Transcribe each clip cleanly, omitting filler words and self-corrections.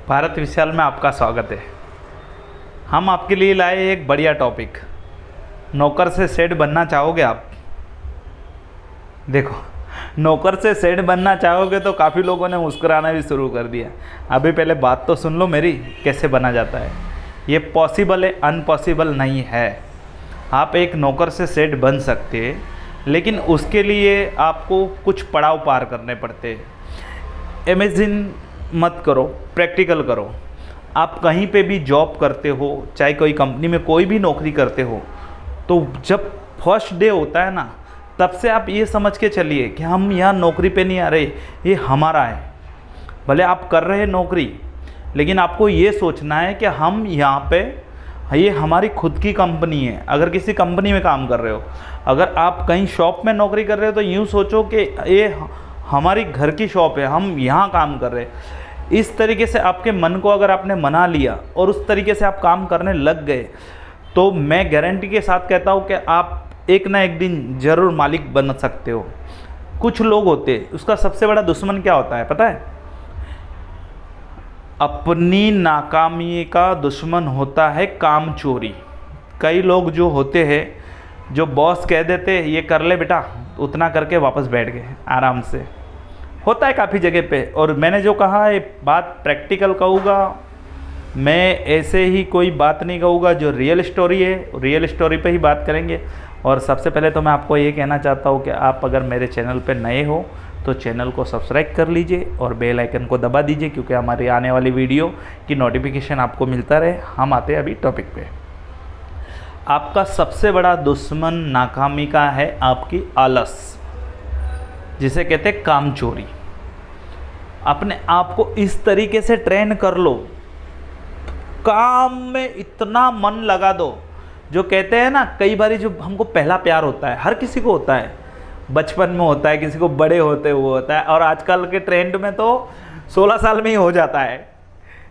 भारत विशाल में आपका स्वागत है। हम आपके लिए लाए एक बढ़िया टॉपिक। नौकर से सेठ बनना चाहोगे आप? देखो, नौकर से सेठ बनना चाहोगे तो काफ़ी लोगों ने मुस्कुराना भी शुरू कर दिया। अभी पहले बात तो सुन लो मेरी, कैसे बना जाता है। ये पॉसिबल है, अनपॉसिबल नहीं है। आप एक नौकर से सेठ बन सकते हैं, लेकिन उसके लिए आपको कुछ पड़ाव पार करने पड़ते हैं। इमेजिन मत करो, प्रैक्टिकल करो। आप कहीं पे भी जॉब करते हो, चाहे कोई कंपनी में कोई भी नौकरी करते हो, तो जब फर्स्ट डे होता है ना, तब से आप ये समझ के चलिए कि हम यहाँ नौकरी पे नहीं आ रहे, ये हमारा है। भले आप कर रहे हैं नौकरी, लेकिन आपको ये सोचना है कि हम यहाँ पे, ये हमारी खुद की कंपनी है। अगर किसी कंपनी में काम कर रहे हो, अगर आप कहीं शॉप में नौकरी कर रहे हो, तो यूँ सोचो कि ये हमारी घर की शॉप है, हम यहाँ काम कर रहे हैं। इस तरीके से आपके मन को अगर आपने मना लिया और उस तरीके से आप काम करने लग गए, तो मैं गारंटी के साथ कहता हूँ कि आप एक ना एक दिन ज़रूर मालिक बन सकते हो। कुछ लोग होते हैं, उसका सबसे बड़ा दुश्मन क्या होता है पता है? अपनी नाकामी का दुश्मन होता है काम चोरी। कई लोग जो होते हैं, जो बॉस कह देते ये कर ले बेटा, उतना करके वापस बैठ गए आराम से। होता है काफ़ी जगह पे। और मैंने जो कहा है बात प्रैक्टिकल कहूँगा, मैं ऐसे ही कोई बात नहीं कहूँगा। जो रियल स्टोरी है, रियल स्टोरी पे ही बात करेंगे। और सबसे पहले तो मैं आपको ये कहना चाहता हूँ कि आप अगर मेरे चैनल पे नए हो तो चैनल को सब्सक्राइब कर लीजिए और बेल आइकन को दबा दीजिए, क्योंकि हमारी आने वाली वीडियो की नोटिफिकेशन आपको मिलता रहे। हम आते हैं अभी टॉपिक पे। आपका सबसे बड़ा दुश्मन नाकामी का है आपकी आलस, जिसे कहते हैं काम चोरी। अपने आप को इस तरीके से ट्रेन कर लो, काम में इतना मन लगा दो। जो कहते हैं ना, कई बार जो हमको पहला प्यार होता है, हर किसी को होता है, बचपन में होता है, किसी को बड़े होते हुए होता है, और आजकल के ट्रेंड में तो 16 साल में ही हो जाता है।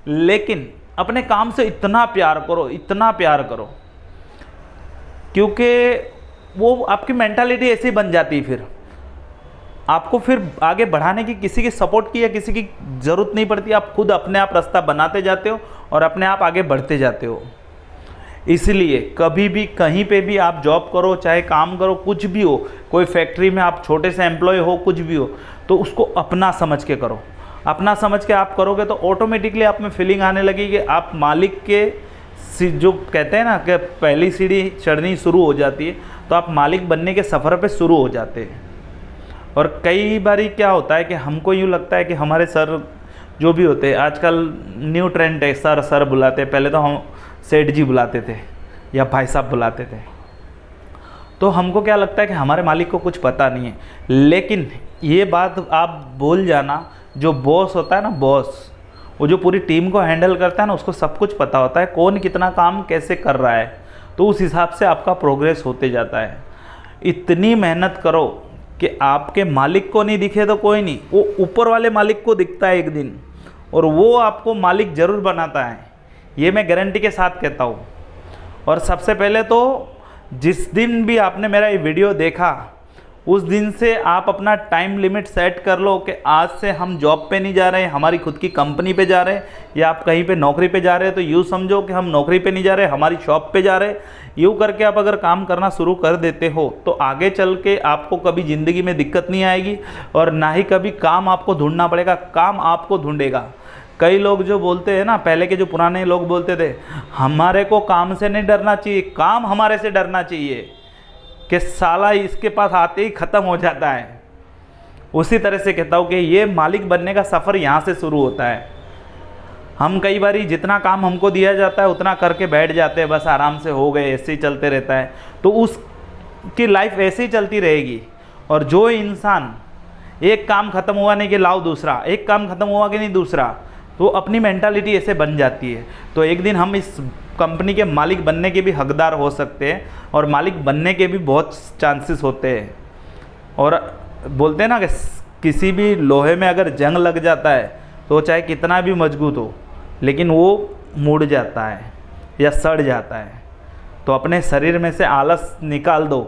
लेकिन अपने काम से इतना प्यार करो, इतना प्यार करो, क्योंकि वो आपकी मेंटालिटी ऐसी बन जाती है। फिर आपको फिर आगे बढ़ाने की किसी की सपोर्ट की या किसी की ज़रूरत नहीं पड़ती। आप खुद अपने आप रास्ता बनाते जाते हो और अपने आप आगे बढ़ते जाते हो। इसलिए कभी भी कहीं पे भी आप जॉब करो, चाहे काम करो, कुछ भी हो, कोई फैक्ट्री में आप छोटे से एम्प्लॉय हो, कुछ भी हो, तो उसको अपना समझ के करो। अपना समझ के आप करोगे तो ऑटोमेटिकली आप में फीलिंग आने लगेगी कि आप मालिक के, जो कहते हैं ना कि पहली सीढ़ी चढ़नी शुरू हो जाती है, तो आप मालिक बनने के सफ़र पर शुरू हो जाते हैं। और कई बारी क्या होता है कि हमको यूँ लगता है कि हमारे सर जो भी होते हैं, आजकल न्यू ट्रेंड है, सर सर बुलाते हैं। पहले तो हम सेठ जी बुलाते थे या भाई साहब बुलाते थे। तो हमको क्या लगता है कि हमारे मालिक को कुछ पता नहीं है। लेकिन ये बात आप भूल जाना, जो बॉस होता है ना, बॉस, वो जो पूरी टीम को हैंडल करता है ना, उसको सब कुछ पता होता है, कौन कितना काम कैसे कर रहा है। तो उस हिसाब से आपका प्रोग्रेस होते जाता है। इतनी मेहनत करो कि आपके मालिक को नहीं दिखे तो कोई नहीं, वो ऊपर वाले मालिक को दिखता है एक दिन, और वो आपको मालिक ज़रूर बनाता है। ये मैं गारंटी के साथ कहता हूँ। और सबसे पहले तो जिस दिन भी आपने मेरा ये वीडियो देखा, उस दिन से आप अपना टाइम लिमिट सेट कर लो कि आज से हम जॉब पे नहीं जा रहे हैं, हमारी खुद की कंपनी पे जा रहे हैं, या आप कहीं पे नौकरी पे जा रहे हैं तो यूँ समझो कि हम नौकरी पे नहीं जा रहे, हमारी शॉप पे जा रहे हैं। यूँ करके आप अगर काम करना शुरू कर देते हो तो आगे चल के आपको कभी ज़िंदगी में दिक्कत नहीं आएगी, और ना ही कभी काम आपको ढूंढना पड़ेगा, काम आपको ढूंढेगा। कई लोग जो बोलते हैं ना, पहले के जो पुराने लोग बोलते थे, हमारे को काम से नहीं डरना चाहिए, काम हमारे से डरना चाहिए, कि साला इसके पास आते ही ख़त्म हो जाता है। उसी तरह से कहता हूँ कि ये मालिक बनने का सफ़र यहाँ से शुरू होता है। हम कई बारी जितना काम हमको दिया जाता है उतना करके बैठ जाते हैं, बस आराम से हो गए, ऐसे ही चलते रहता है, तो उसकी लाइफ ऐसे ही चलती रहेगी। और जो इंसान एक काम ख़त्म हुआ नहीं कि लाओ दूसरा, एक काम ख़त्म हुआ कि नहीं दूसरा, तो अपनी मेंटालिटी ऐसे बन जाती है। तो एक दिन हम इस कंपनी के मालिक बनने के भी हकदार हो सकते हैं, और मालिक बनने के भी बहुत चांसेस होते हैं। और बोलते हैं ना कि किसी भी लोहे में अगर जंग लग जाता है तो चाहे कितना भी मजबूत हो, लेकिन वो मुड़ जाता है या सड़ जाता है। तो अपने शरीर में से आलस निकाल दो।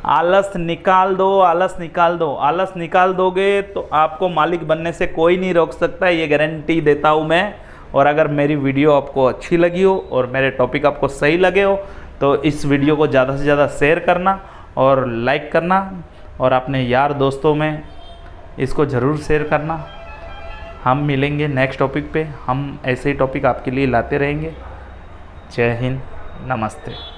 आलस निकाल दो, आलस निकाल दो। आलस निकाल दोगे तो आपको मालिक बनने से कोई नहीं रोक सकता, ये गारंटी देता हूँ मैं। और अगर मेरी वीडियो आपको अच्छी लगी हो और मेरे टॉपिक आपको सही लगे हो तो इस वीडियो को ज़्यादा से ज़्यादा शेयर करना और लाइक करना, और अपने यार दोस्तों में इसको ज़रूर शेयर करना। हम मिलेंगे नेक्स्ट टॉपिक पे, हम ऐसे ही टॉपिक आपके लिए लाते रहेंगे। जय हिंद, नमस्ते।